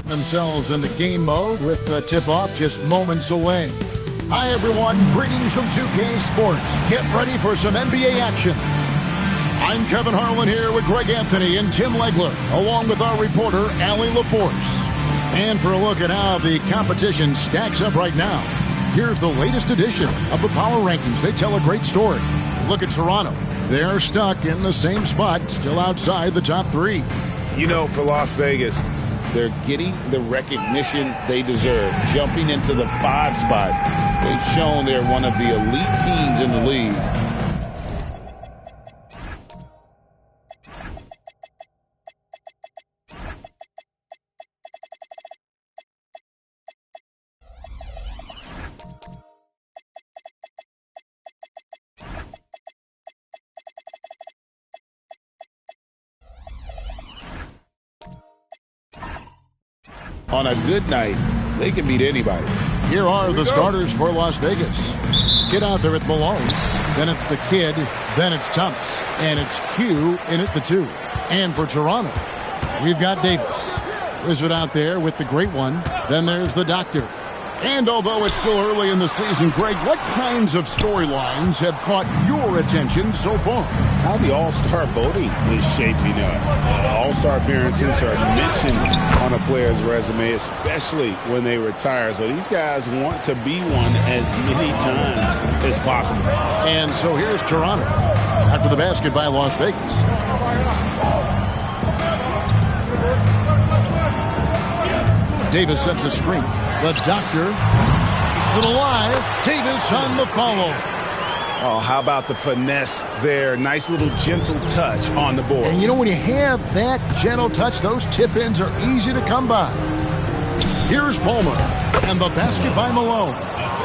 Themselves into game mode with the tip-off just moments away. Hi everyone, greetings from 2K Sports. Get ready for some NBA action. I'm Kevin Harlan here with Greg Anthony and Tim Legler, along with our reporter, Allie LaForce. And for a look at how the competition stacks up right now, here's the latest edition of the Power Rankings. They tell a great story. Look at Toronto. They're stuck in the same spot, still outside the top three. You know, for Las Vegas, they're getting the recognition they deserve, jumping into the 5 spot. They've shown they're one of the elite teams in the league. On a good night, they can beat anybody. Here are the starters for Las Vegas. Get out there at Malone. Then it's the kid. Then it's Thomas. And it's Q in at the 2. And for Toronto, we've got Davis. Wizard out there with the great one. Then there's the doctor. And although it's still early in the season, Greg, what kinds of storylines have caught your attention so far? How the All-Star voting is shaping up. All-Star appearances are mentioned on a player's resume, especially when they retire. So these guys want to be one as many times as possible. And so here's Toronto after the basket by Las Vegas. Davis sets a screen. The doctor keeps it alive. Davis on the follow. Oh, how about the finesse there? Nice little gentle touch on the board. And you know, when you have that gentle touch, those tip-ins are easy to come by. Here's Palmer. And the basket by Malone.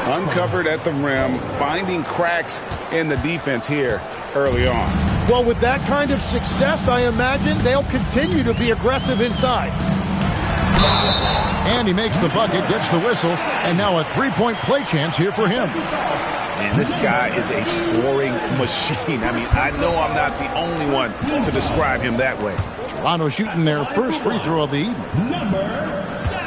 Uncovered at the rim, finding cracks in the defense here early on. Well, with that kind of success, I imagine they'll continue to be aggressive inside. And he makes the bucket, gets the whistle, and now a three-point play chance here for him. Man, this guy is a scoring machine. I mean, I know I'm not the only one to describe him that way. Toronto shooting their first free throw of the evening. Number 7.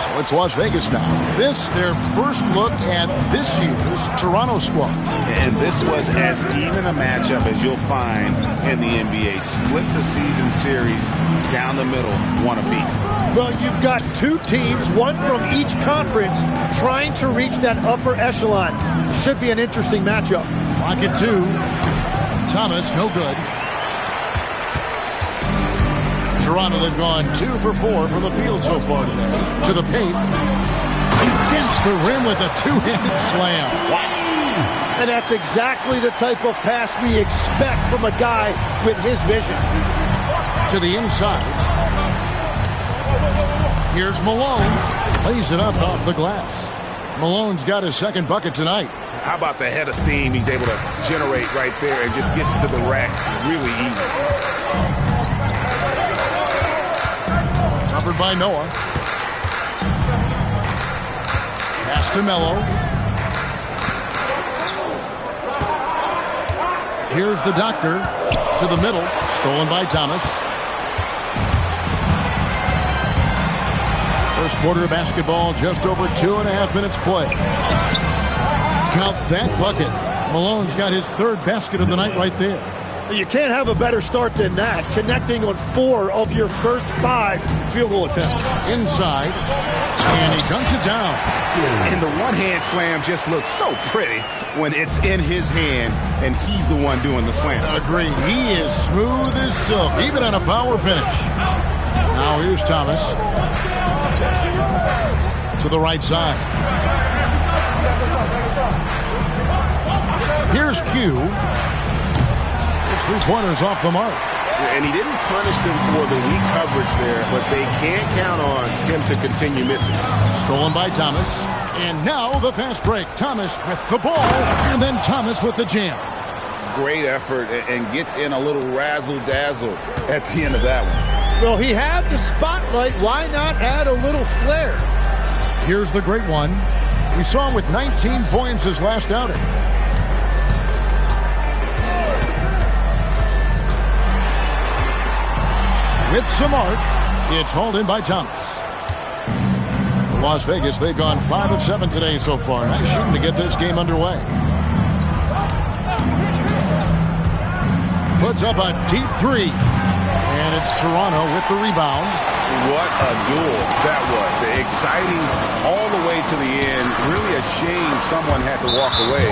So it's Las Vegas now. This, their first look at this year's Toronto squad. And this was as even a matchup as you'll find in the NBA. Split the season series down the middle, one apiece. Well, you've got 2 teams, one from each conference, trying to reach that upper echelon. Should be an interesting matchup. Pocket 2. Thomas, no good. Toronto, they've gone 2 for 4 from the field so far today. To the paint. He dents the rim with a 2-handed slam. Wow. And that's exactly the type of pass we expect from a guy with his vision. To the inside. Here's Malone. Lays it up off the glass. Malone's got his second bucket tonight. How about the head of steam he's able to generate right there and just gets to the rack really easy. Covered by Noah. Pass to Melo. Here's the doctor to the middle. Stolen by Thomas. First quarter of basketball, just over 2.5 minutes play. Count that bucket. Malone's got his 3rd basket of the night right there. You can't have a better start than that, connecting on 4 of your first 5 field goal attempts. Inside, and he dunks it down. And the one-hand slam just looks so pretty when it's in his hand and he's the one doing the slam. Agreed. He is smooth as silk, even on a power finish. Now here's Thomas. To the right side. Here's Q. His 3-pointers off the mark. And he didn't punish them for the weak coverage there, but they can't count on him to continue missing. Stolen by Thomas. And now the fast break. Thomas with the ball, and then Thomas with the jam. Great effort and gets in a little razzle-dazzle at the end of that one. Well, he had the spotlight. Why not add a little flair? Here's the great one. We saw him with 19 points his last outing. with some arc. It's hauled in by Thomas. For Las Vegas, they've gone 5 of 7 today so far. Nice shooting to get this game underway. Puts up a deep three. And it's Toronto with the rebound. What a duel that was. Exciting all the way to the end. Really a shame someone had to walk away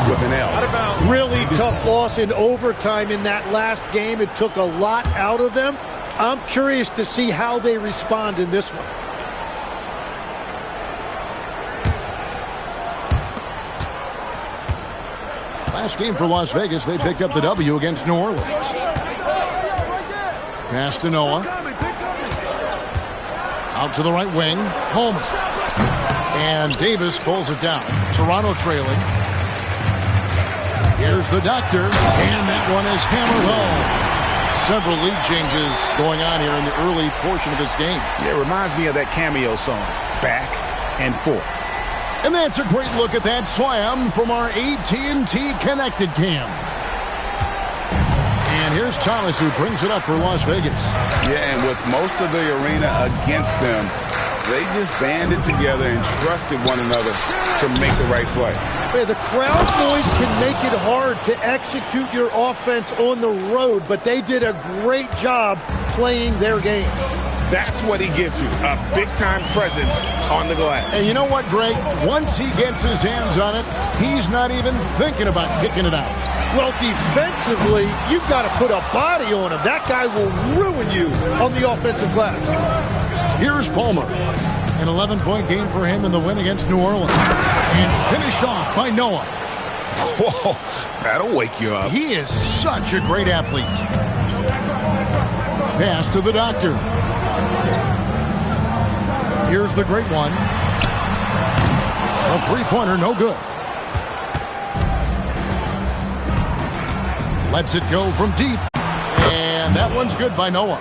with an L. Really tough loss in overtime in that last game. It took a lot out of them. I'm curious to see how they respond in this one. Last game for Las Vegas, they picked up the W against New Orleans. Pass to Noah. Out to the right wing. Holmes. And Davis pulls it down. Toronto trailing. Here's the doctor. And that one is hammered home. Several lead changes going on here in the early portion of this game. Yeah, it reminds me of that cameo song, Back and Forth. And that's a great look at that slam from our AT&T Connected Cam. And here's Thomas, who brings it up for Las Vegas. Yeah, and with most of the arena against them, they just banded together and trusted one another to make the right play. Yeah, the crowd noise can make it hard to execute your offense on the road, but they did a great job playing their game. That's what he gives you, a big-time presence on the glass. And you know what, Greg? Once he gets his hands on it, he's not even thinking about kicking it out. Well, defensively, you've got to put a body on him. That guy will ruin you on the offensive glass. Here's Palmer. An 11-point game for him in the win against New Orleans. And finished off by Noah. Whoa, that'll wake you up. He is such a great athlete. Pass to the doctor. Here's the great one. A three-pointer, no good. Lets it go from deep. And that one's good by Noah.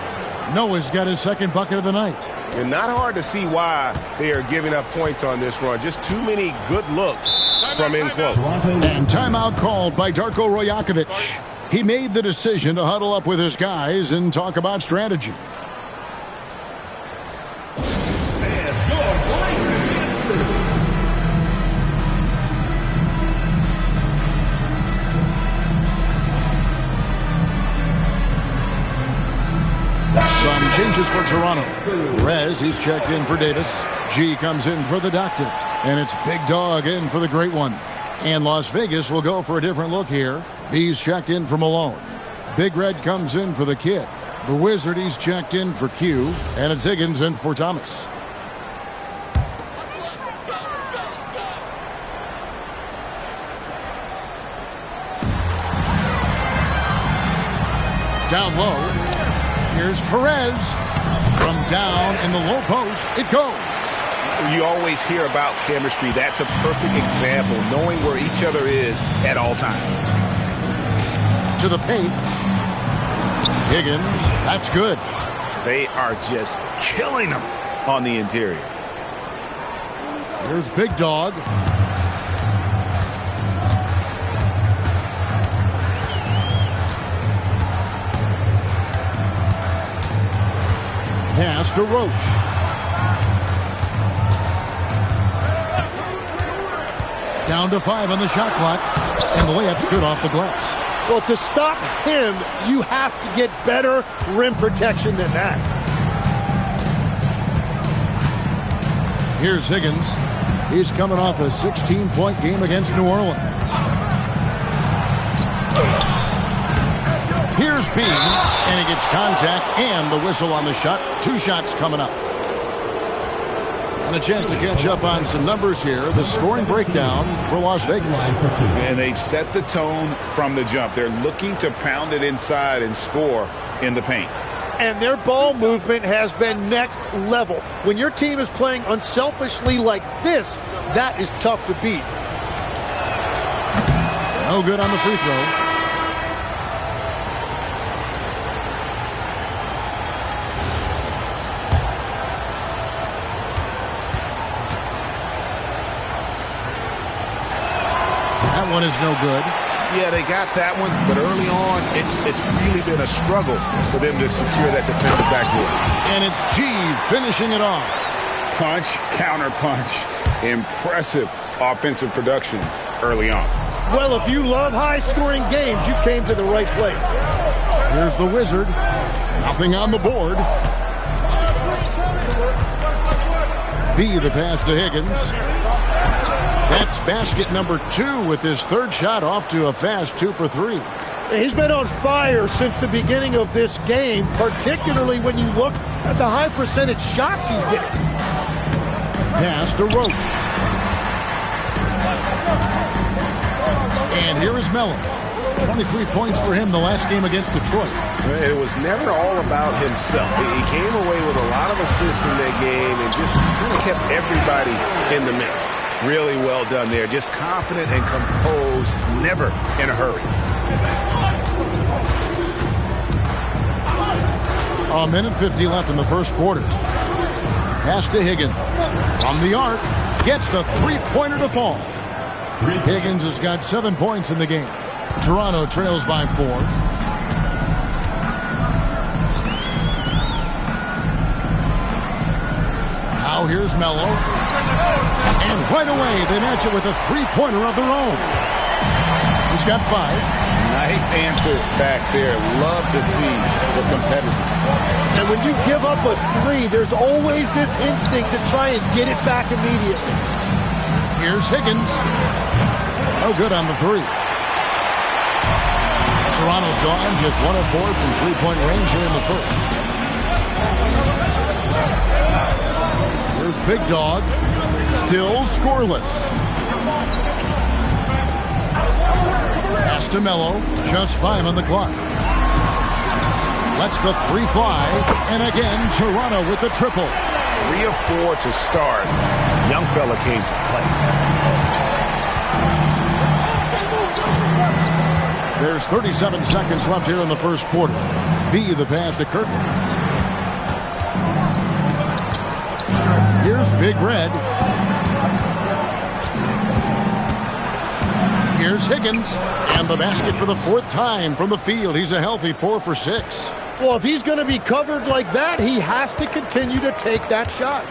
Noah's got his second bucket of the night. And not hard to see why they are giving up points on this run. Just too many good looks from in close. And timeout called by Darko Rojakovic. He made the decision to huddle up with his guys and talk about strategy. Some changes for Toronto. Perez, he's checked in for Davis. G comes in for the doctor. And it's Big Dog in for the great one. And Las Vegas will go for a different look here. B's checked in for Malone. Big Red comes in for the kid. The Wizard, he's checked in for Q. And it's Higgins in for Thomas. Down low. Here's Perez. From down in the low post, it goes. You always hear about chemistry. That's a perfect example, knowing where each other is at all times. To the paint. Higgins, that's good. They are just killing them on the interior. Here's Big Dog. Pass to Roach. Down to 5 on the shot clock. And the layup's good off the glass. Well, to stop him, you have to get better rim protection than that. Here's Higgins. He's coming off a 16-point game against New Orleans. Here's B, and he gets contact and the whistle on the shot. 2 shots coming up. And a chance to catch up on some numbers here. The scoring breakdown for Las Vegas. And they've set the tone from the jump. They're looking to pound it inside and score in the paint. And their ball movement has been next level. When your team is playing unselfishly like this, that is tough to beat. No good on the free throw. That one is no good. Yeah, they got that one, but early on, it's really been a struggle for them to secure that defensive backboard. And it's G finishing it off. Punch, counter punch. Impressive offensive production early on. Well, if you love high-scoring games, you came to the right place. Here's the Wizard. Nothing on the board. B, the pass to Higgins. That's basket number 2 with his third shot off to a fast 2 for 3. He's been on fire since the beginning of this game, particularly when you look at the high percentage shots he's getting. Pass to Roach. And here is Melo. 23 points for him the last game against Detroit. It was never all about himself. He came away with a lot of assists in that game and just kind of kept everybody in the mix. Really well done there. Just confident and composed, never in a hurry. A minute 50 left in the first quarter. Pass to Higgins. From the arc, gets the three-pointer to fall. Higgins has got 7 points in the game. Toronto trails by 4. Now here's Melo. And right away, they match it with a three-pointer of their own. He's got 5. Nice answer back there. Love to see the competitor. And when you give up a 3, there's always this instinct to try and get it back immediately. Here's Higgins. No good on the 3. Toronto's gone just 1 of 4 from three-point range here in the first. Here's Big Dog. Still scoreless. Pass to Melo. Just 5 on the clock. Lets the 3 fly. And again, Toronto with the triple. 3 of 4 to start. Young fella came to play. There's 37 seconds left here in the first quarter. B, the pass to Kirk. Here's Big Red. Here's Higgins. And the basket for the 4th time from the field. He's a healthy 4 for 6. Well, if he's going to be covered like that, he has to continue to take that shot.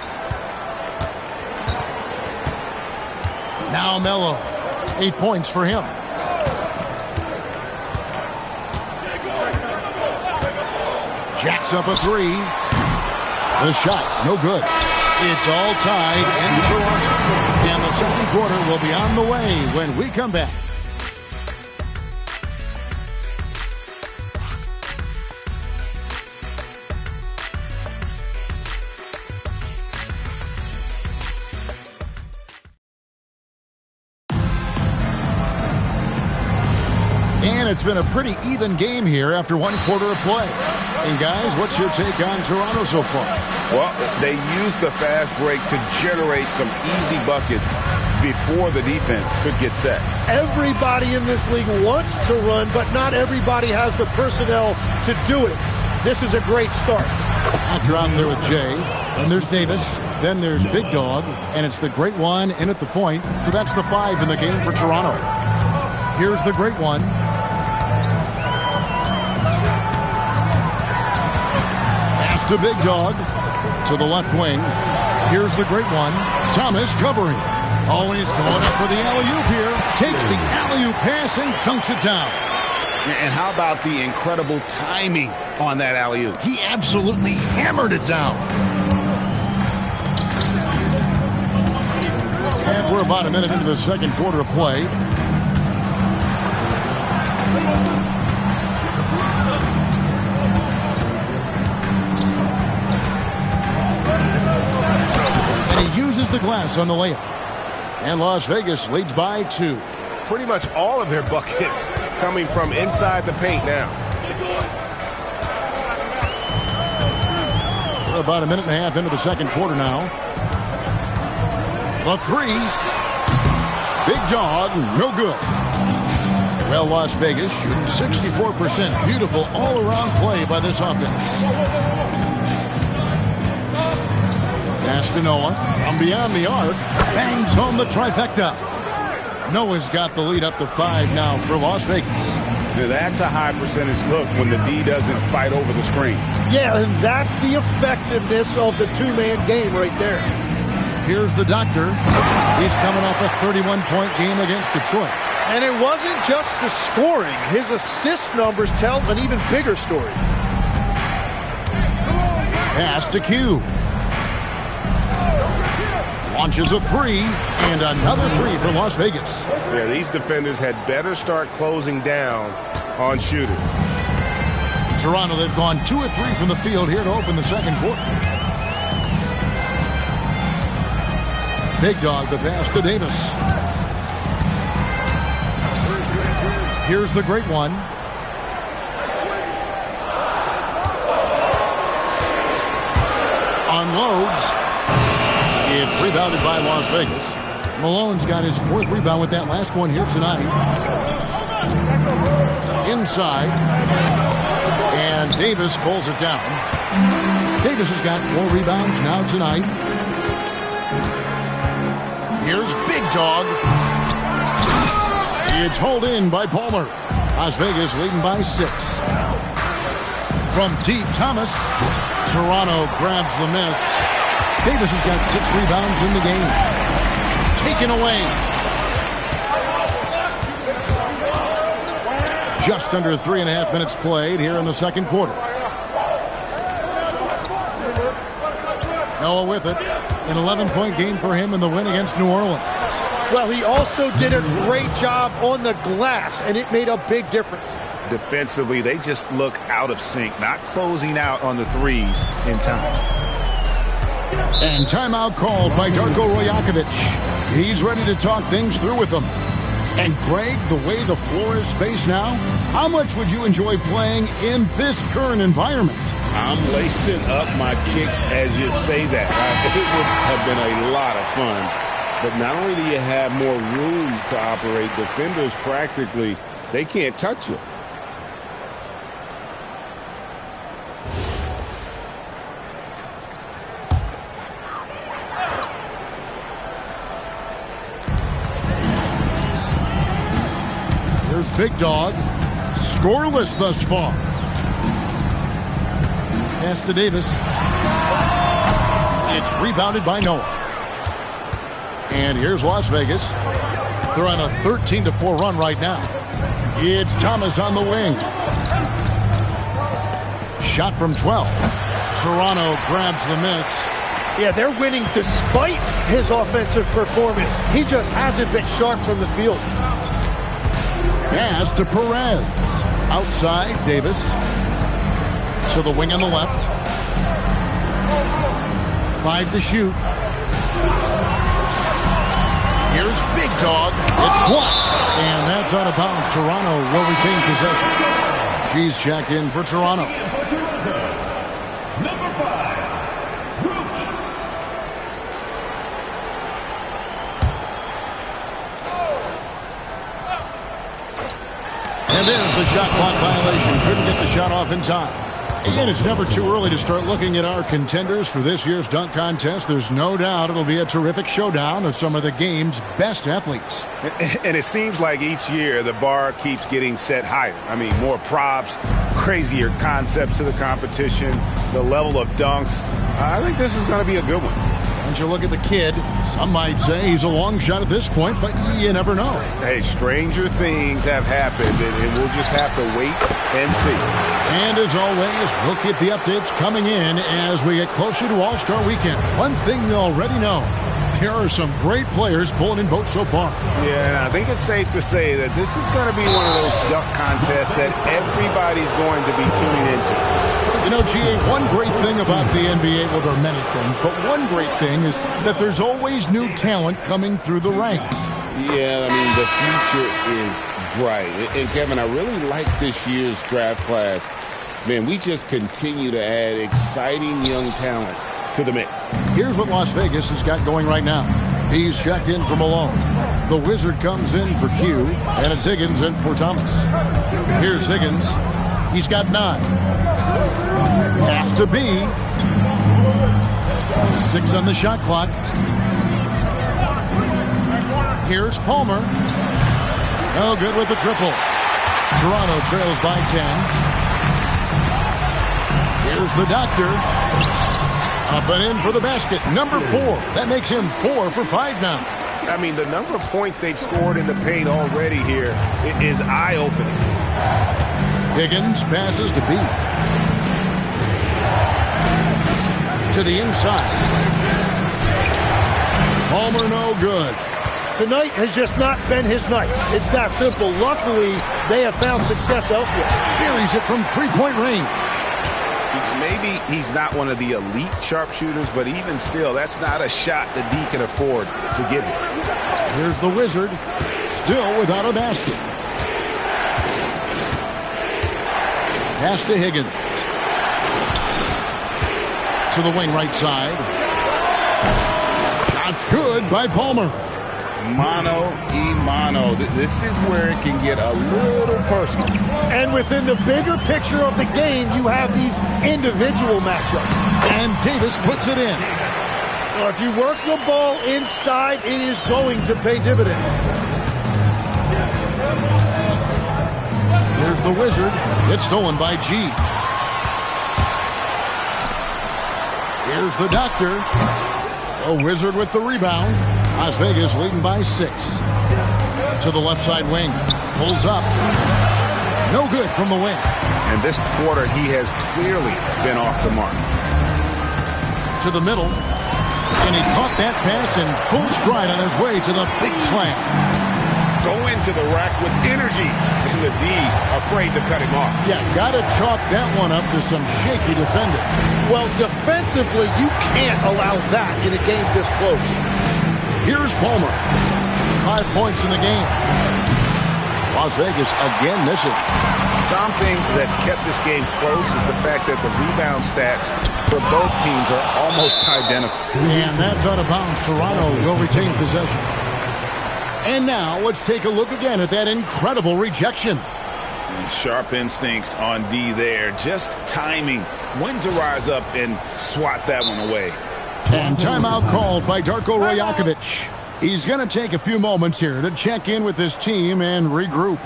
Now Melo. 8 points for him. Jacks up a 3. The shot, no good. It's all tied in Toronto. And the second quarter will be on the way when we come back. And it's been a pretty even game here after 1 quarter of play. And guys, what's your take on Toronto so far? Well, they used the fast break to generate some easy buckets before the defense could get set. Everybody in this league wants to run, but not everybody has the personnel to do it. This is a great start. After out there with Jay, and there's Davis, then there's Big Dog, and it's the great one in at the point. So that's the 5 in the game for Toronto. Here's the great one. To Big Dog, to the left wing. Here's the great one. Thomas covering. Always going up for the alley-oop here. Takes the alley-oop pass and dunks it down. And how about the incredible timing on that alley-oop? He absolutely hammered it down. And we're about a minute into the second quarter of play. He uses the glass on the layup. And Las Vegas leads by 2. Pretty much all of their buckets coming from inside the paint now. We're about a minute and a half into the second quarter now. The 3. Big Dog, no good. Well, Las Vegas shooting 64%. Beautiful all-around play by this offense. Pass to Noah from beyond the arc. Bangs home the trifecta. Noah's got the lead up to 5 now for Las Vegas. Now that's a high percentage look when the D doesn't fight over the screen. Yeah, and that's the effectiveness of the two-man game right there. Here's the doctor. He's coming off a 31-point game against Detroit. And it wasn't just the scoring. His assist numbers tell an even bigger story. Pass to Q. Launches a 3, and another 3 for Las Vegas. Yeah, these defenders had better start closing down on shooters. Toronto, they've gone 2 of 3 from the field here to open the second quarter. Big dog, the pass to Davis. Here's the great one. Unloads. It's rebounded by Las Vegas. Malone's got his 4th rebound with that last one here tonight. Inside. And Davis pulls it down. Davis has got 4 rebounds now tonight. Here's Big Dog. It's hauled in by Palmer. Las Vegas leading by 6. From deep, Thomas. Toronto grabs the miss. Davis has got 6 rebounds in the game. Taken away. Just under 3.5 minutes played here in the second quarter. Noah with it. An 11-point game for him in the win against New Orleans. Well, he also did a great job on the glass, and it made a big difference. Defensively, they just look out of sync, not closing out on the threes in time. And timeout called by Darko Rajakovic. He's ready to talk things through with them. And Greg, the way the floor is spaced now, how much would you enjoy playing in this current environment? I'm lacing up my kicks as you say that. It would have been a lot of fun. But not only do you have more room to operate, defenders practically, they can't touch you. Here's Big Dog. Scoreless thus far. Pass to Davis. It's rebounded by Noah. And here's Las Vegas. They're on a 13-4 run right now. It's Thomas on the wing. Shot from 12. Toronto grabs the miss. Yeah, they're winning despite his offensive performance. He just hasn't been sharp from the field. Pass to Perez. Outside, Davis. To the wing on the left. 5 to shoot. Here's Big Dog. It's blocked. And that's out of bounds. Toronto will retain possession. She's checked in for Toronto. Number 5, Roach. And there's the shot clock violation. Couldn't get the shot off in time. Again, it's never too early to start looking at our contenders for this year's dunk contest. There's no doubt it'll be a terrific showdown of some of the game's best athletes. And it seems like each year the bar keeps getting set higher. I mean, more props, crazier concepts to the competition, the level of dunks. I think this is going to be a good one. Once you look at the kid, some might say he's a long shot at this point, but you never know. Hey, stranger things have happened, and we'll just have to wait and see. And as always, we'll keep the updates coming in as we get closer to All-Star Weekend. One thing we already know, there are some great players pulling in votes so far. Yeah, and I think it's safe to say that this is going to be one of those dunk contests that everybody's going to be tuning into. You know, GA, one great thing about the NBA, well, there are many things, but one great thing is that there's always new talent coming through the ranks. Yeah, I mean, the future is bright. And Kevin, I really like this year's draft class. Man, we just continue to add exciting young talent to the mix. Here's what Las Vegas has got going right now. He's checked in for Malone. The Wizard comes in for Q, and it's Higgins in for Thomas. Here's Higgins. He's got 9. Pass to B. 6 on the shot clock. Here's Palmer. No good with the triple. Toronto trails by 10. Here's the doctor. Up and in for the basket. Number 4. That makes him 4 for 5 now. I mean, the number of points they've scored in the paint already here is eye-opening. Higgins passes to B. To the inside. Palmer no good. Tonight has just not been his night. It's that simple. Luckily, they have found success elsewhere. Buries it from three-point range. Maybe he's not one of the elite sharpshooters, but even still, that's not a shot that D can afford to give you. Here's the Wizard, still without a basket. Pass to Higgins. To the wing right side. Shot's good by Palmer. Mano. This is where it can get a little personal. And within the bigger picture of the game, you have these individual matchups. And Davis puts it in. Well, if you work the ball inside, it is going to pay dividends. Here's the Wizard. It's stolen by G. Here's the Doctor. A Wizard with the rebound. Las Vegas leading by 6. To the left side wing. Pulls up. No good from the wing. And this quarter, he has clearly been off the mark. To the middle. And he caught that pass in full stride on his way to the big slam. Go into the rack with energy. And the D afraid to cut him off. Yeah, got to chalk that one up to some shaky defending. Well, defensively, you can't allow that in a game this close. Here's Palmer. 5 points in the game. Las Vegas again missing. Something that's kept this game close is the fact that the rebound stats for both teams are almost identical. And that's out of bounds. Toronto will retain possession. And now let's take a look again at that incredible rejection. Sharp instincts on D there. Just timing when to rise up and swat that one away. And timeout called by Darko Rajakovic. He's going to take a few moments here to check in with his team and regroup.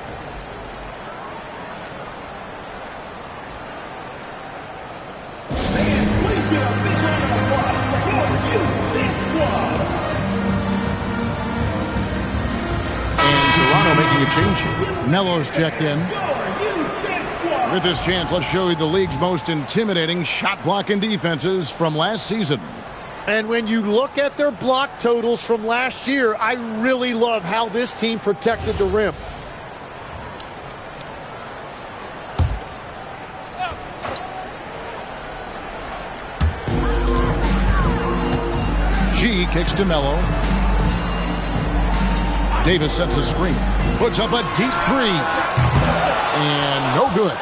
And Toronto making a change here. Melo's checked in. With this chance, let's show you the league's most intimidating shot-blocking defenses from last season. And when you look at their block totals from last year, I really love how this team protected the rim. G kicks to Melo. Davis sets a screen. Puts up a deep 3. And no good.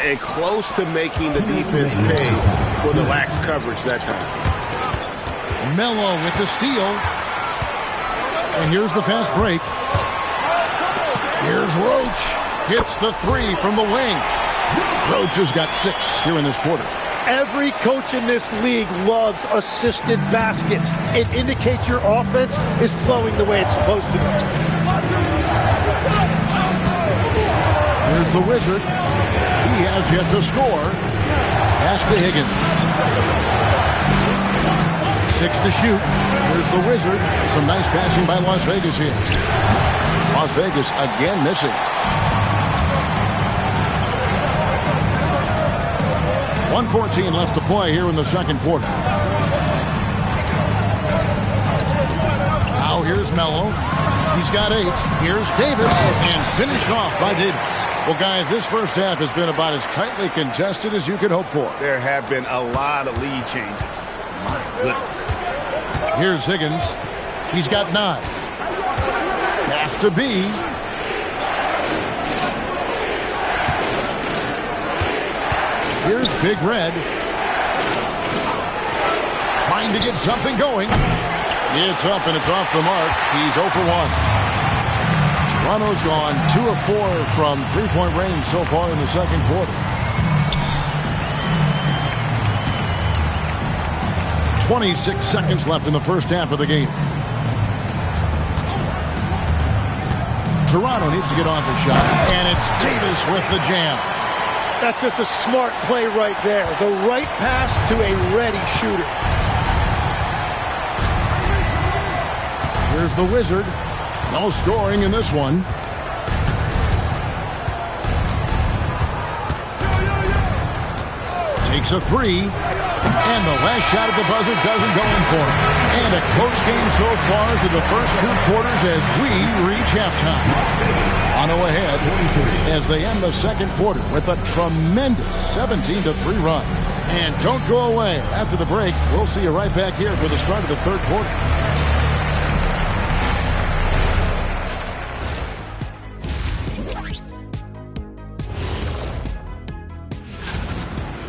And close to making the defense pay for the lax coverage that time. Melo with the steal. And here's the fast break. Here's Roach. Hits the 3 from the wing. Roach has got 6 here in this quarter. Every coach in this league loves assisted baskets. It indicates your offense is flowing the way it's supposed to. Here's the Wizard. He has yet to score. Pass to Higgins. 6 to shoot. Here's the Wizard. Some nice passing by Las Vegas here. Las Vegas again missing. .114 left to play here in the second quarter. Now here's Melo. He's got 8. Here's Davis. And finished off by Davis. Well, guys, this first half has been about as tightly contested as you could hope for. There have been a lot of lead changes. My goodness. Here's Higgins. He's got 9. Pass to B. Here's Big Red. Trying to get something going. It's up and it's off the mark. He's 0 for 1. Toronto's gone 2 of 4 from three-point range so far in the second quarter. 26 seconds left in the first half of the game. Toronto needs to get off a shot, and it's Davis with the jam. That's just a smart play right there. The right pass to a ready shooter. Here's the Wizard. No scoring in this one. Takes a three. And the last shot at the buzzer doesn't go in for him. And a close game so far through the first 2 quarters as we reach halftime. Toronto ahead as they end the second quarter with a tremendous 17-3 run. And don't go away. After the break, we'll see you right back here for the start of the third quarter.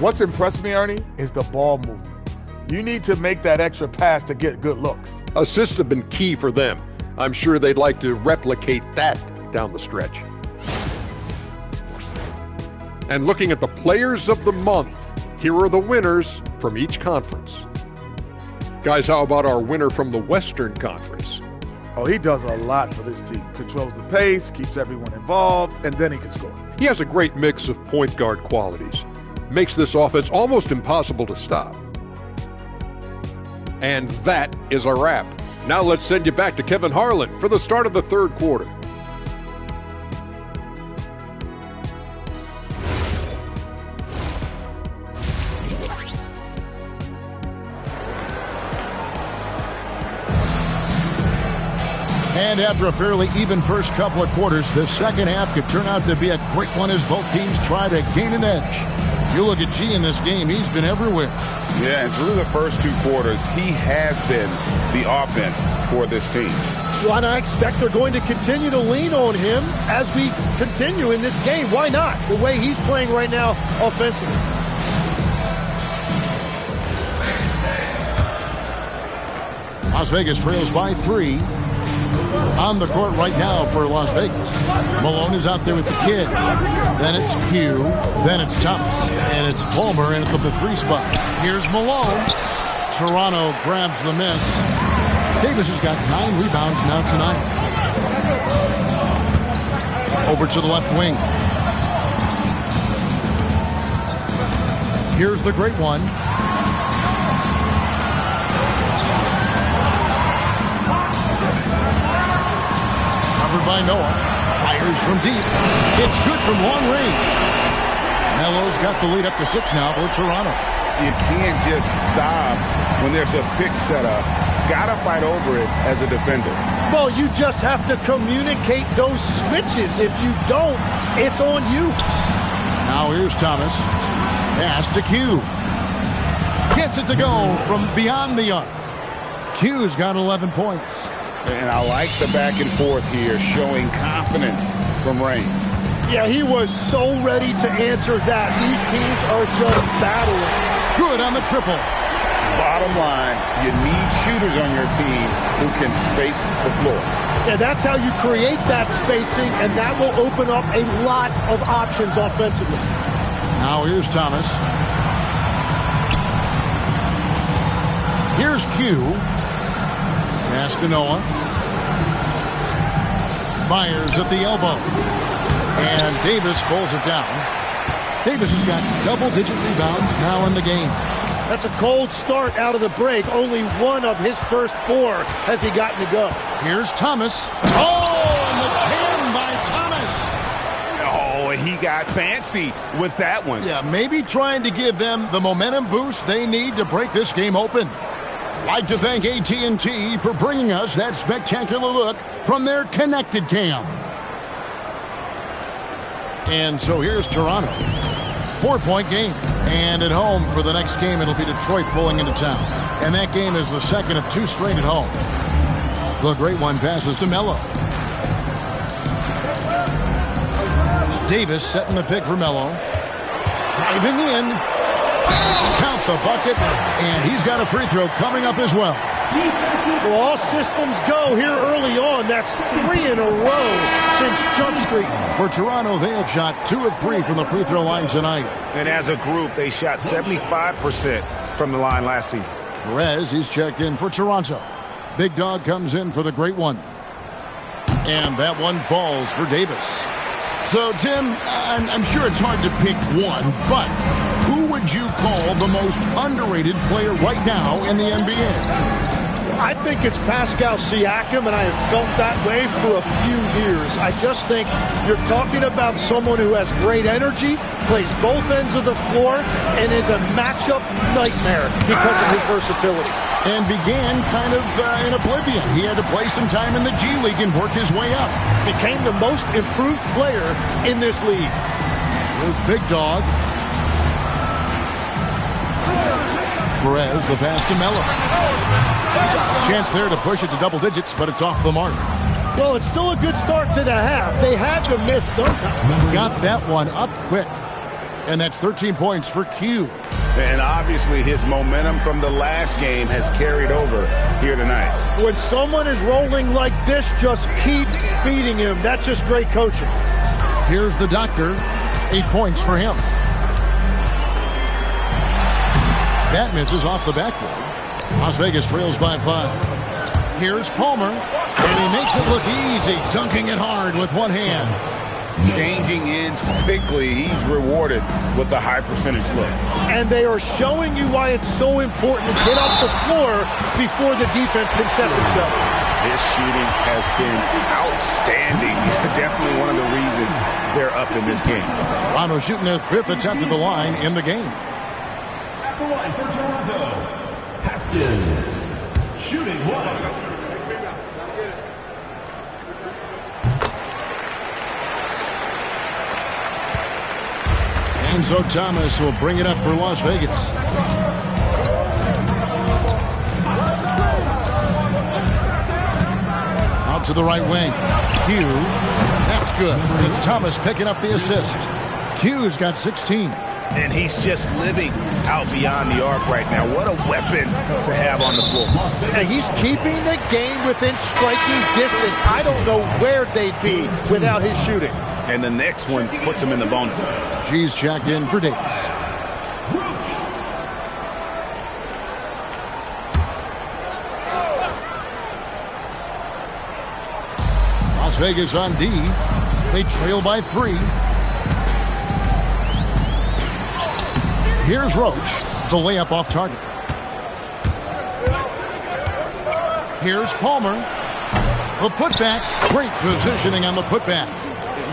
What's impressed me, Ernie, is the ball movement. You need to make that extra pass to get good looks. Assists have been key for them. I'm sure they'd like to replicate that down the stretch. And looking at the players of the month, here are the winners from each conference. Guys, how about our winner from the Western Conference? Oh, he does a lot for this team. Controls the pace, keeps everyone involved, and then he can score. He has a great mix of point guard qualities. Makes this offense almost impossible to stop. And that is a wrap. Now let's send you back to Kevin Harlan for the start of the third quarter. And after a fairly even first couple of quarters, the second half could turn out to be a quick one as both teams try to gain an edge. You look at G in this game, he's been everywhere. Yeah, and through the first 2 quarters, he has been the offense for this team. Well, and I expect they're going to continue to lean on him as we continue in this game. Why not? The way he's playing right now offensively. Las Vegas trails by 3. On the court right now for Las Vegas. Malone is out there with the kid. Then it's Q. Then it's Thomas. And it's Palmer in at the 3 spot. Here's Malone. Toronto grabs the miss. Davis has got 9 rebounds now tonight. Over to the left wing. Here's the great one. By Noah, fires from deep. It's good from long range. Melo's got the lead up to 6 now for Toronto. You can't just stop when there's a pick set up. Gotta fight over it as a defender. Well, you just have to communicate those switches. If you don't, it's on you. Now here's Thomas. Pass to Q. Gets it to go from beyond the arc. Q's got 11 points. And I like the back and forth here, showing confidence from Rain. Yeah, he was so ready to answer that. These teams are just battling. Good on the triple. Bottom line, you need shooters on your team who can space the floor. Yeah, that's how you create that spacing, and that will open up a lot of options offensively. Now here's Thomas. Here's Q. Pass to Noah. Fires at the elbow. And Davis pulls it down. Davis has got double-digit rebounds now in the game. That's a cold start out of the break. Only one of his first 4 has he gotten to go. Here's Thomas. Oh, and the jam by Thomas. Oh, he got fancy with that one. Yeah, maybe trying to give them the momentum boost they need to break this game open. I'd like to thank AT&T for bringing us that spectacular look from their connected cam. And so here's Toronto. 4-point game. And at home for the next game, it'll be Detroit pulling into town. And that game is the second of 2 straight at home. The great one passes to Melo. Davis setting the pick for Melo. Driving in. Count the bucket. And he's got a free throw coming up as well. Well, all systems go here early on. That's 3 in a row since jump streak. For Toronto, they have shot 2 of 3 from the free throw line tonight. And as a group, they shot 75% from the line last season. Perez, he's checked in for Toronto. Big Dog comes in for the great one. And that one falls for Davis. So, Tim, I'm sure it's hard to pick one, but who would you call the most underrated player right now in the NBA? I think it's Pascal Siakam, and I have felt that way for a few years. I just think you're talking about someone who has great energy, plays both ends of the floor, and is a matchup nightmare because of his versatility. And began kind of in oblivion. He had to play some time in the G League and work his way up. Became the most improved player in this league. Here's Big Dog. Perez, the pass to Melo. Chance there to push it to double digits, but it's off the mark. Well, it's still a good start to the half. They had to miss sometime. Got that one up quick. And that's 13 points for Q. And obviously his momentum from the last game has carried over here tonight. When someone is rolling like this, just keep feeding him. That's just great coaching. Here's the doctor. 8 points for him. That misses off the backboard. Las Vegas trails by 5. Here's Palmer. And he makes it look easy, dunking it hard with one hand. Changing ends quickly. He's rewarded with a high percentage look. And they are showing you why it's so important to get off the floor before the defense can set themselves. His shooting has been outstanding. Definitely one of the reasons they're up in this game. Toronto shooting their 5th attempt at the line in the game. At the line for Toronto, Haskins, shooting 1. Enzo Thomas will bring it up for Las Vegas. Out to the right wing. Q. That's good. It's Thomas picking up the assist. Q's got 16. And he's just living out beyond the arc right now. What a weapon to have on the floor. And he's keeping the game within striking distance. I don't know where they'd be without his shooting. And the next one puts him in the bonus. G's checked in for Davis. Las Vegas on D. They trail by 3. Here's Roach. The layup off target. Here's Palmer. The putback. Great positioning on the putback.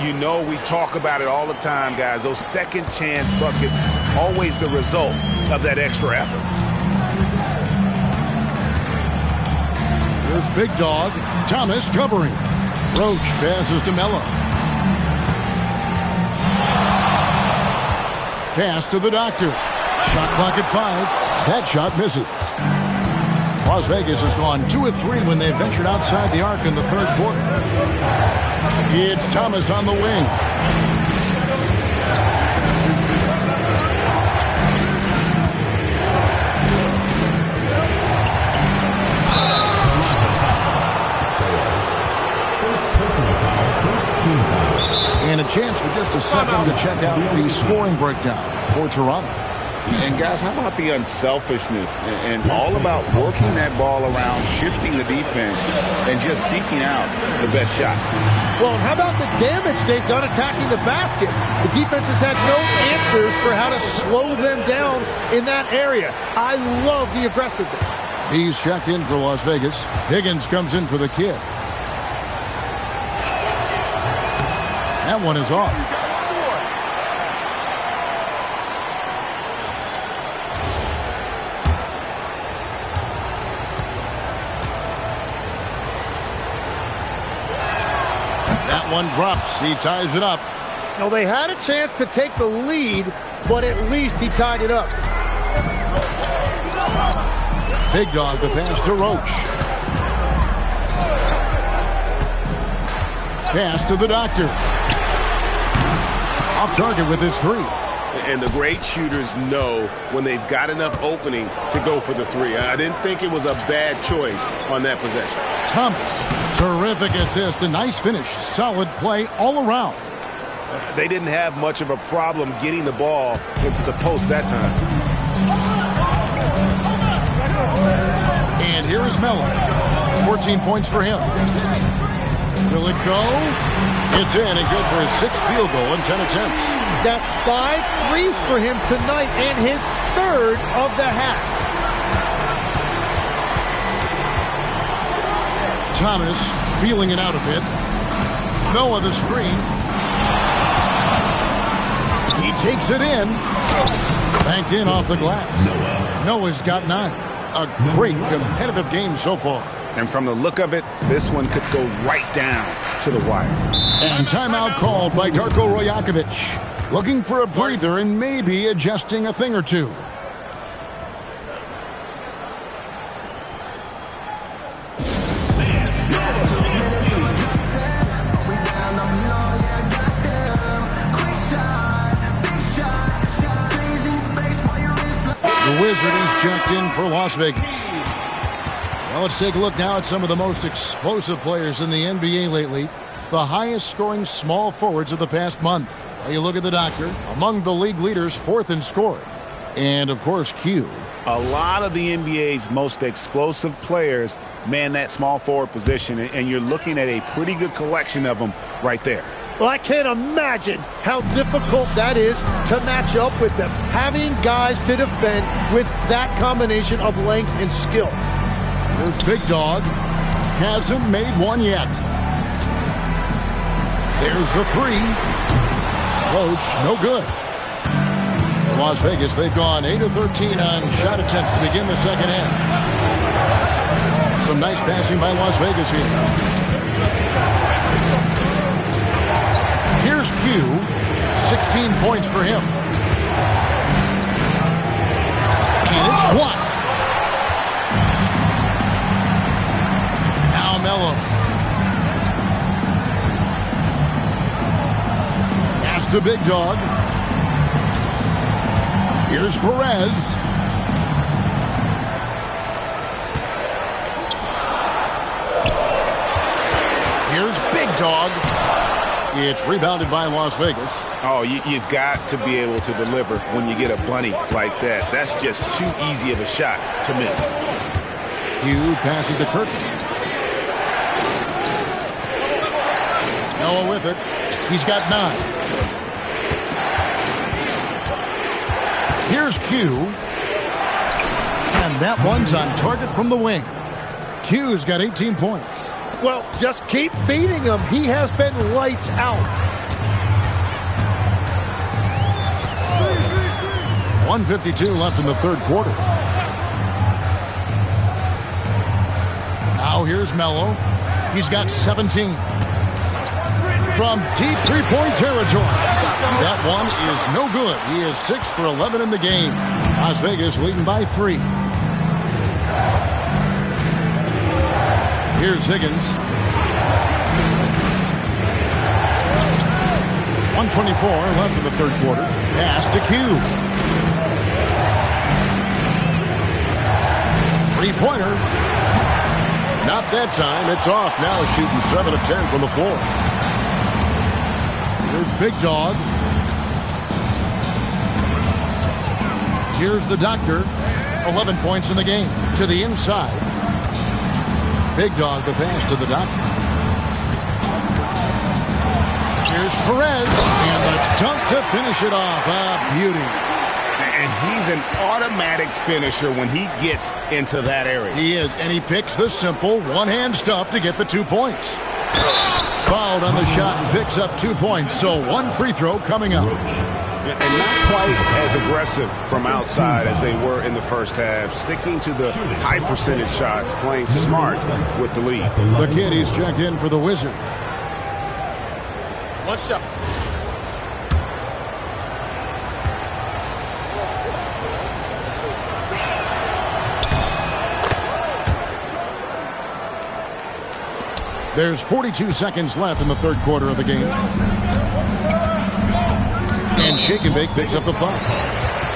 You know, we talk about it all the time, guys. Those second chance buckets, always the result of that extra effort. Here's Big Dog. Thomas covering. Roach passes to Melo. Pass to the doctor. Shot clock at 5. That shot misses. Las Vegas has gone 2 of 3 when they ventured outside the arc in the 3rd quarter. It's Thomas on the wing. And a chance for just a second to check out the scoring breakdown for Toronto. And guys, how about the unselfishness and all about working that ball around, shifting the defense, and just seeking out the best shot? Well, and how about the damage they've done attacking the basket? The defense has had no answers for how to slow them down in that area. I love the aggressiveness. He's checked in for Las Vegas. Higgins comes in for the kid. That one is off. That one drops. He ties it up. Well, they had a chance to take the lead, but at least he tied it up. Big Dog, the pass to Roach. Pass to the doctor. Off target with his 3. And the great shooters know when they've got enough opening to go for the 3. I didn't think it was a bad choice on that possession. Thomas, terrific assist, a nice finish, solid play all around. They didn't have much of a problem getting the ball into the post that time. And here is Melo. 14 points for him. Will it go? It's in and good for his 6th field goal in 10 attempts. That's 5 threes for him tonight and his 3rd of the half. Thomas feeling it out a bit. Noah the screen. He takes it in. Banked in off the glass. Noah's got 9. A great competitive game so far. And from the look of it, this one could go right down to the wire. And timeout called by Darko Rojakovic. Looking for a breather and maybe adjusting a thing or two. The Wizard is checked in for Las Vegas. Well, let's take a look now at some of the most explosive players in the NBA lately. The highest scoring small forwards of the past month. Well, you look at the doctor, among the league leaders, 4th in scoring. And, of course, Q. A lot of the NBA's most explosive players man that small forward position, and you're looking at a pretty good collection of them right there. Well, I can't imagine how difficult that is to match up with them. Having guys to defend with that combination of length and skill. There's Big Dog. Hasn't made one yet. There's the 3. Roach, no good. In Las Vegas, they've gone 8 of 13 on shot attempts to begin the second half. Some nice passing by Las Vegas here. Here's Q. 16 points for him. And it's blocked. Now Melo. Pass to Big Dog. Here's Perez. Here's Big Dog. It's rebounded by Las Vegas. Oh, you've got to be able to deliver when you get a bunny like that. That's just too easy of a shot to miss. Q passes to Curtin. Noah with it. He's got 9. Here's Q. And that one's on target from the wing. Q's got 18 points. Well, just keep feeding him. He has been lights out. 1:52 left in the 3rd quarter. Now here's Melo. He's got 17. From deep 3-point territory. That one is no good. He is 6 for 11 in the game. Las Vegas leading by 3. Here's Higgins. 1:24 left in the 3rd quarter. Pass to Q. 3-pointer. Not that time. It's off. Now shooting 7 of 10 from the floor. Here's Big Dog. Here's the doctor. 11 points in the game. To the inside. Big Dog, the pass to the doctor. Here's Perez. And the dunk to finish it off. A beauty. And he's an automatic finisher when he gets into that area. He is, and he picks the simple one-hand stuff to get the 2 points. Fouled on the shot and picks up 2 points. So 1 free throw coming up. And not quite as aggressive from outside as they were in the first half. Sticking to the high percentage shots, playing smart with the lead. The kid, he's checked in for the Wizard. What's up? There's 42 seconds left in the 3rd quarter of the game. And Shake and Bake picks up the foul.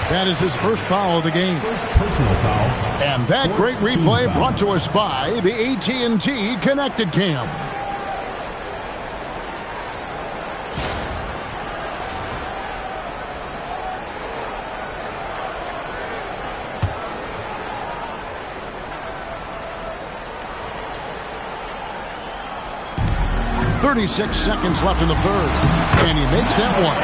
That is his first foul of the game. Personal foul. And that great replay brought to us by the AT&T Connected Cam. 36 seconds left in the third. And he makes that one.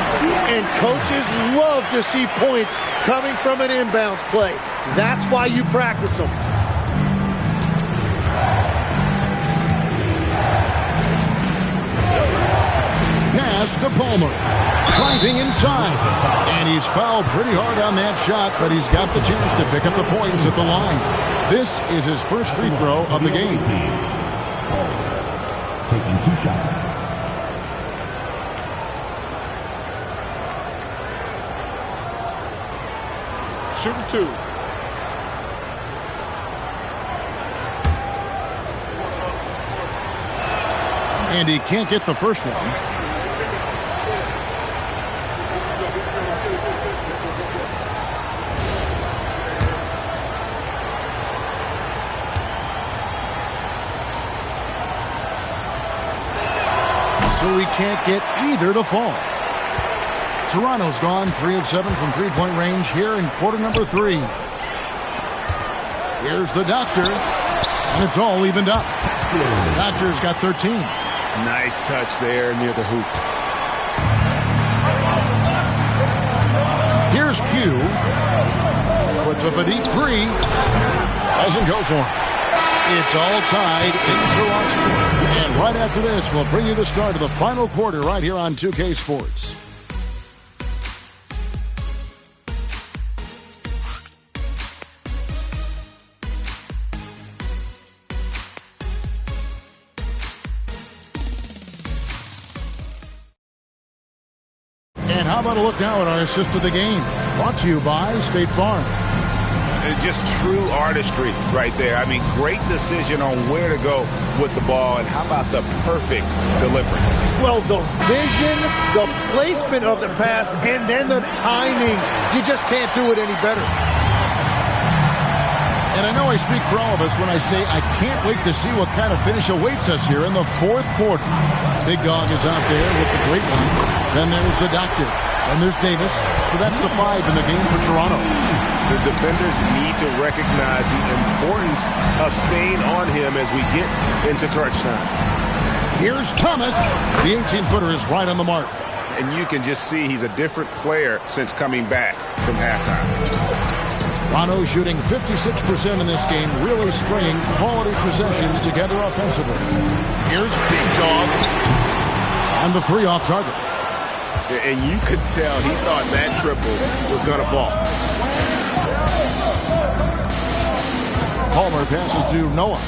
And coaches love to see points coming from an inbounds play. That's why you practice them. Pass to Palmer. Driving inside. And he's fouled pretty hard on that shot, but he's got the chance to pick up the points at the line. This is his first free throw of the game. Taking 2 shots. Shooting 2. And he can't get the first one. So he can't get either to fall. Toronto's gone 3 of 7 from three-point range here in quarter number 3. Here's the doctor, and it's all evened up. The Doctor's got 13. Nice touch there near the hoop. Here's Q. Puts up a deep 3. Doesn't go for it. It's all tied in Toronto. And right after this, we'll bring you the start of the final quarter right here on 2K Sports. And how about a look now at our assist of the game? Brought to you by State Farm. Just true artistry right there. I mean, great decision on where to go with the ball, and how about the perfect delivery? Well, the vision, the placement of the pass, and then the timing. You just can't do it any better. And I know I speak for all of us when I say I can't wait to see what kind of finish awaits us here in the fourth quarter. Big Dog is out there with the great one. Then there's the Doctor. And there's Davis. So that's the 5 in the game for Toronto. The defenders need to recognize the importance of staying on him as we get into crunch time. Here's Thomas. The 18-footer is right on the mark. And you can just see he's a different player since coming back from halftime. Toronto shooting 56% in this game, really stringing quality possessions together offensively. Here's Big Dog. And the 3 off target. And you could tell he thought that triple was going to fall. Palmer passes to Noah.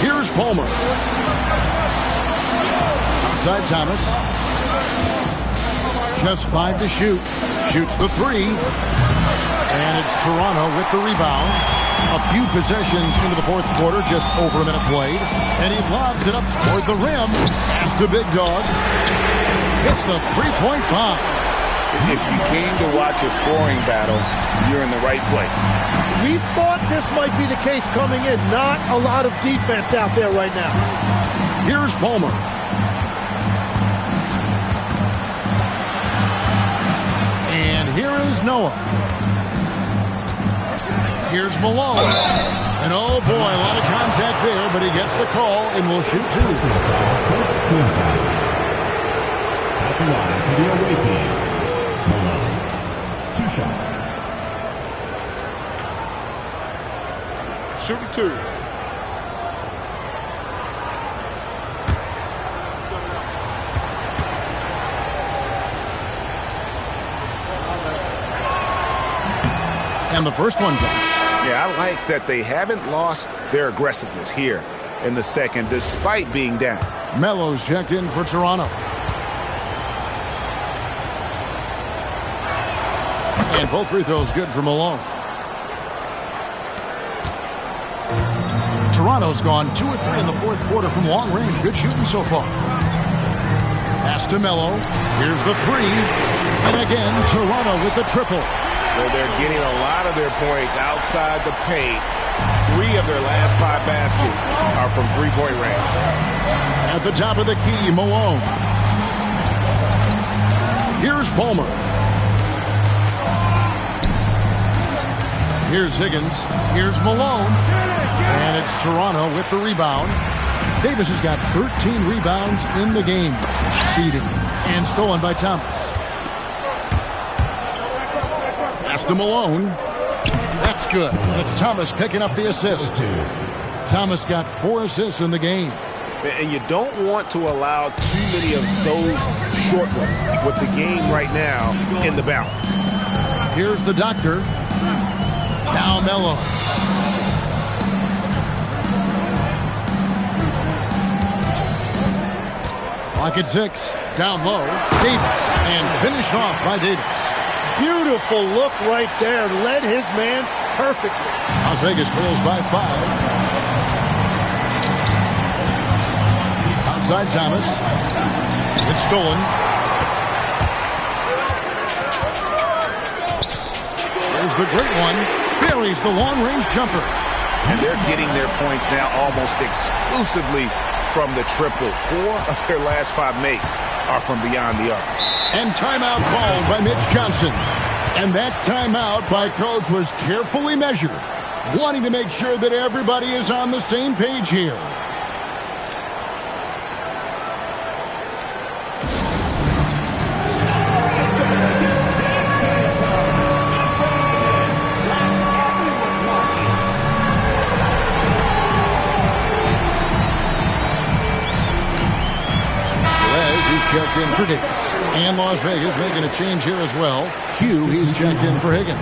Here's Palmer. Outside Thomas. Just 5 to shoot. Shoots the 3. And it's Toronto with the rebound. A few possessions into the fourth quarter, just over a minute played. And he lobs it up toward the rim. Pass to Big Dog. It's the 3-point bomb. If you came to watch a scoring battle, you're in the right place. We thought this might be the case coming in. Not a lot of defense out there right now. Here's Palmer. And here is Noah. Here's Malone. And oh boy, a lot of contact there, but he gets the call and will shoot 2. At the line for the away team, Malone. 2 shots. Shooting 2. And the first one drops. Yeah, I like that they haven't lost their aggressiveness here in the second, despite being down. Melo's checked in for Toronto. And both free throws good for Malone. Toronto's gone 2 of 3 in the fourth quarter from long range. Good shooting so far. Pass to Melo. Here's the 3. And again, Toronto with the triple. Well, they're getting a lot of their points outside the paint. 3 of their last 5 baskets are from three-point range. At the top of the key, Malone. Here's Palmer. Here's Higgins. Here's Malone. And it's Toronto with the rebound. Davis has got 13 rebounds in the game. Seeding and stolen by Thomas. Pass to Malone. That's good. And it's Thomas picking up the assist. Thomas got 4 assists in the game. And you don't want to allow too many of those short ones with the game right now in the balance. Here's the doctor. Now Melo. Clock at 6. Down low. Davis. And finished off by Davis. Beautiful look right there. Led his man perfectly. Las Vegas trails by 5. Outside Thomas. It's stolen. There's the great one. Buries the long-range jumper. And they're getting their points now almost exclusively from the triple. 4 of their last 5 makes are from beyond the arc. And timeout called by Mitch Johnson. And that timeout by coach was carefully measured, wanting to make sure that everybody is on the same page here. Checked in for Davis. And Las Vegas making a change here as well. Hugh, he's checked in for Higgins.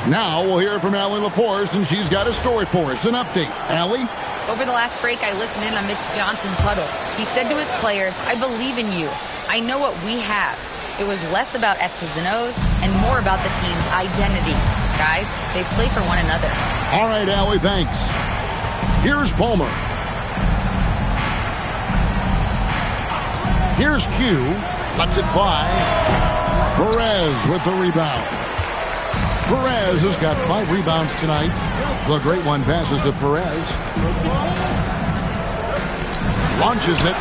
Now we'll hear from Allie LaForce, and she's got a story for us. An update. Allie? Over the last break, I listened in on Mitch Johnson's huddle. He said to his players, I believe in you. I know what we have. It was less about X's and O's and more about the team's identity. Guys, they play for one another. All right, Allie, thanks. Here's Palmer. Here's Q. Lets it fly. Perez with the rebound. Perez has got 5 rebounds tonight. The great one passes to Perez. Launches it.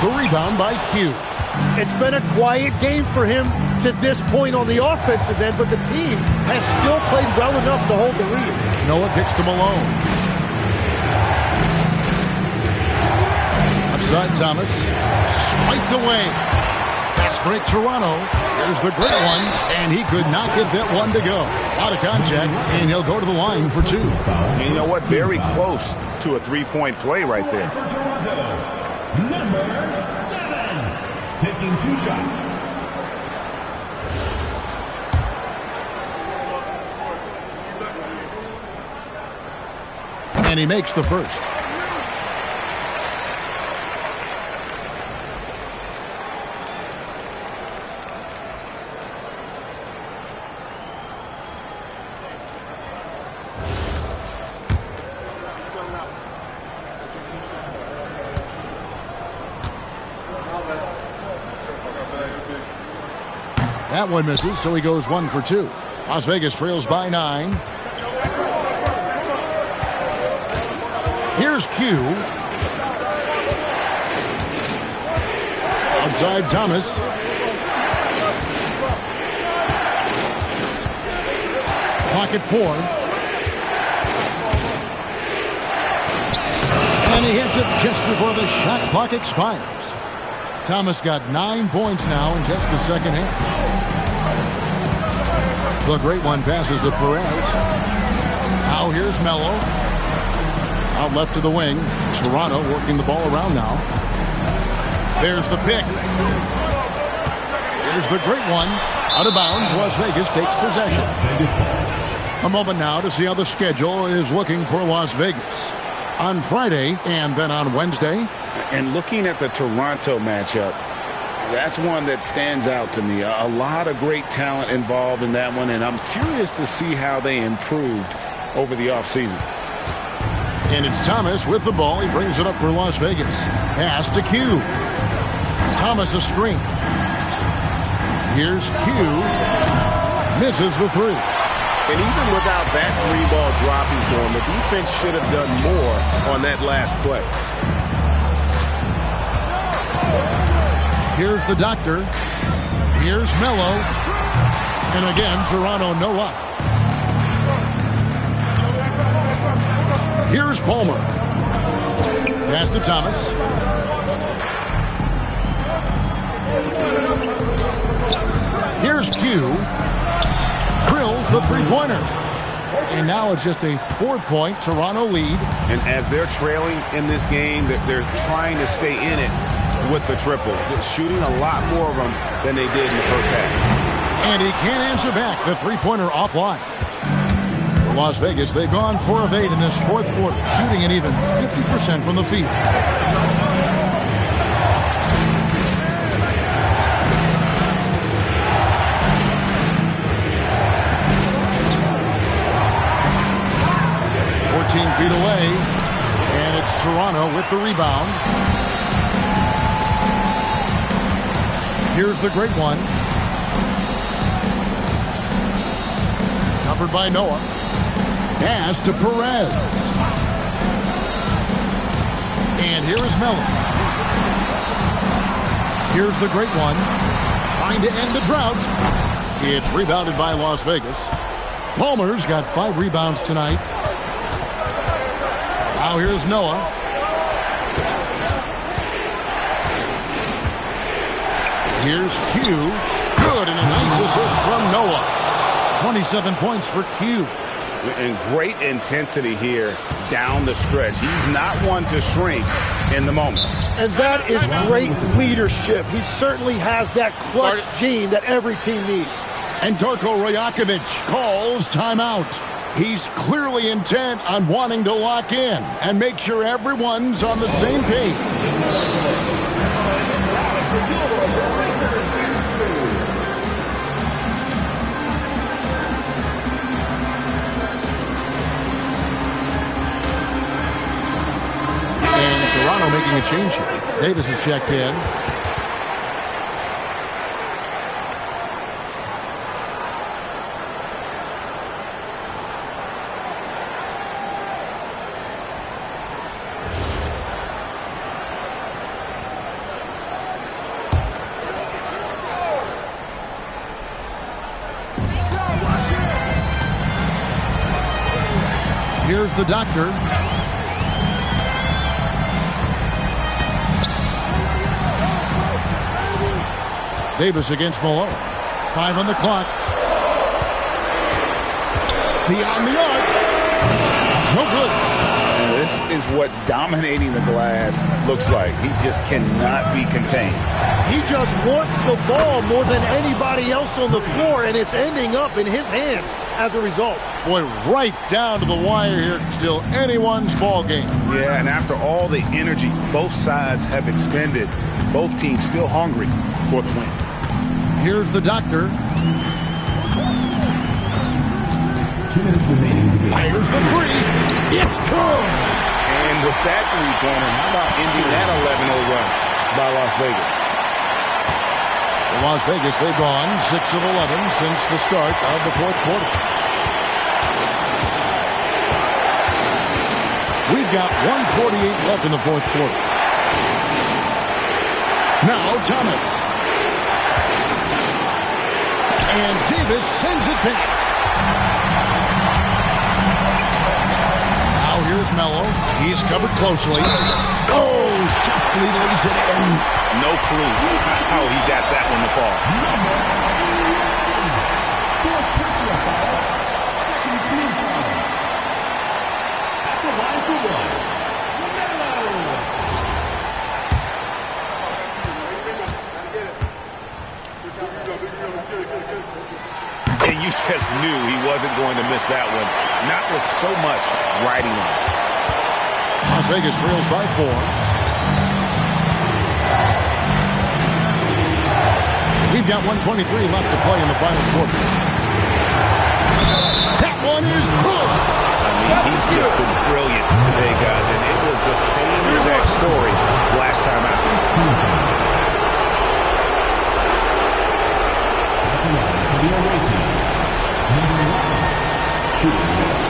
The rebound by Q. It's been a quiet game for him to this point on the offensive end, but the team has still played well enough to hold the lead. Noah kicks to Malone. Upside Thomas. Swiped away. Fast break Toronto. There's the great one, and he could not get that one to go. Out of contact, and he'll go to the line for 2. And you know what? Very close to a 3-point play right there. For Toronto, number 7, taking 2 shots. And he makes the first. That one misses, so he goes 1 for 2. Las Vegas trails by 9. Here's Q. Outside Thomas. Pocket 4. And he hits it just before the shot clock expires. Thomas got 9 points now in just the second half. The great one passes to Perez. Now here's Melo. Out left to the wing. Toronto working the ball around now. There's the pick. Here's the great one. Out of bounds. Las Vegas takes possession. A moment now to see how the schedule is looking for Las Vegas. On Friday and then on Wednesday. And looking at the Toronto matchup, that's one that stands out to me. A lot of great talent involved in that one, and I'm curious to see how they improved over the offseason. And it's Thomas with the ball. He brings it up for Las Vegas. Pass to Q. Thomas a screen. Here's Q. Misses the 3. And even without that 3-ball dropping for him, the defense should have done more on that last play. Here's the doctor. Here's Melo. And again, Toronto no luck. Here's Palmer. Pass to Thomas. Here's Q. Drills the three-pointer. And now it's just a 4-point Toronto lead. And as they're trailing in this game, they're trying to stay in it with the triple. They're shooting a lot more of them than they did in the first half. And he can't answer back. The three-pointer offline. For Las Vegas, they've gone 4 of 8 in this fourth quarter, shooting an even 50% from the field. Feet away, and it's Toronto with the rebound. Here's the great one. Covered by Noah. Pass to Perez. And here is Melo. Here's the great one. Trying to end the drought. It's rebounded by Las Vegas. Palmer's got 5 rebounds tonight. Now here's Noah. Here's Q. Good, and a nice assist from Noah. 27 points for Q. And great intensity here down the stretch. He's not one to shrink in the moment. And that is great leadership. He certainly has that clutch gene that every team needs. And Darko Rajakovic calls timeout. He's clearly intent on wanting to lock in and make sure everyone's on the same page. And Toronto making a change here. Davis is checked in. Here's the doctor. Davis against Malone. 5 on the clock. Beyond the arc. No good. And this is what dominating the glass looks like. He just cannot be contained. He just wants the ball more than anybody else on the floor, and it's ending up in his hands as a result. Boy, right down to the wire here. Still anyone's ball game. Yeah, and after all the energy both sides have expended, both teams still hungry for the win. Here's the doctor. 2 minutes remaining. Fires the three. It's good. And with that three-pointer, how about ending that 11-0 run by Las Vegas? Las Vegas, they've gone 6 of 11 since the start of the fourth quarter. We've got 1:48 left in the fourth quarter. Now Thomas. And Davis sends it back. Now here's Melo. He's covered closely. Oh, softly lays it in. No clue how he got that one to fall. And you just knew he wasn't going to miss that one. Not with so much riding on. Las Vegas trails by 4. We've got 1:23 left to play in the final quarter. That one is good. I mean, he's just been brilliant today, guys, and it was the same exact story last time out. For the away team, number 1, shooting.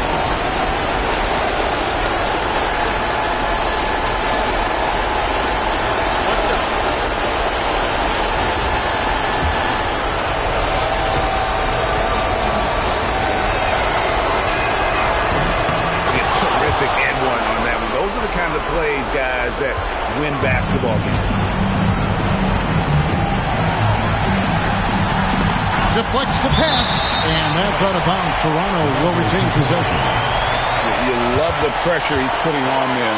the kind of plays, guys, that win basketball games. Deflects the pass, and that's out of bounds. Toronto will retain possession. You love the pressure he's putting on them.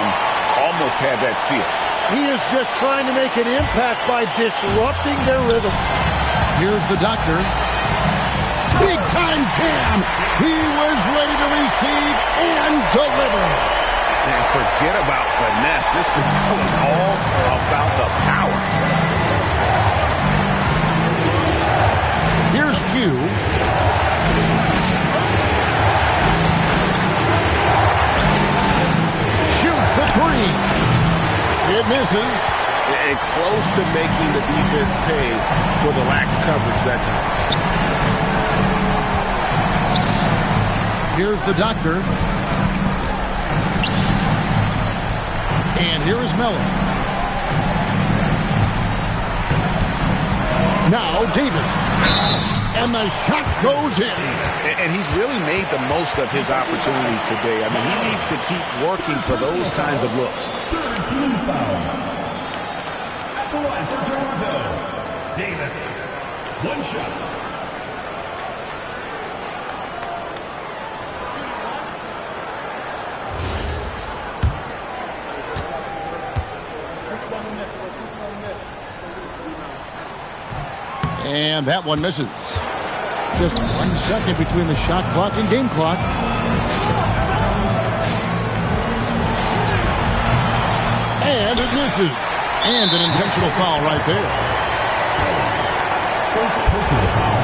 Almost had that steal. He is just trying to make an impact by disrupting their rhythm. Here's the doctor. Big time jam. He was ready to receive and deliver. And forget about finesse. This is all about the power. Here's Q. Shoots the three. It misses. And close to making the defense pay for the lax coverage that time. Here's the doctor. And here is Miller. Now Davis. And the shot goes in. And he's really made the most of his opportunities today. I mean, he needs to keep working for those kinds of looks. Third team foul. At the line for Toronto, Davis. One shot. And that one misses. Just 1 second between the shot clock and game clock. And it misses. And an intentional foul right there. First personal foul.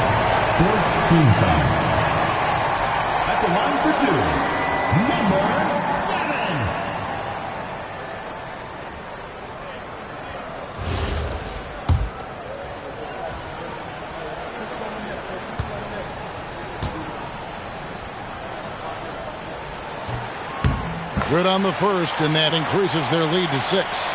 Fourth team foul. At the line for two, number 7. Good on the first, and that increases their lead to 6.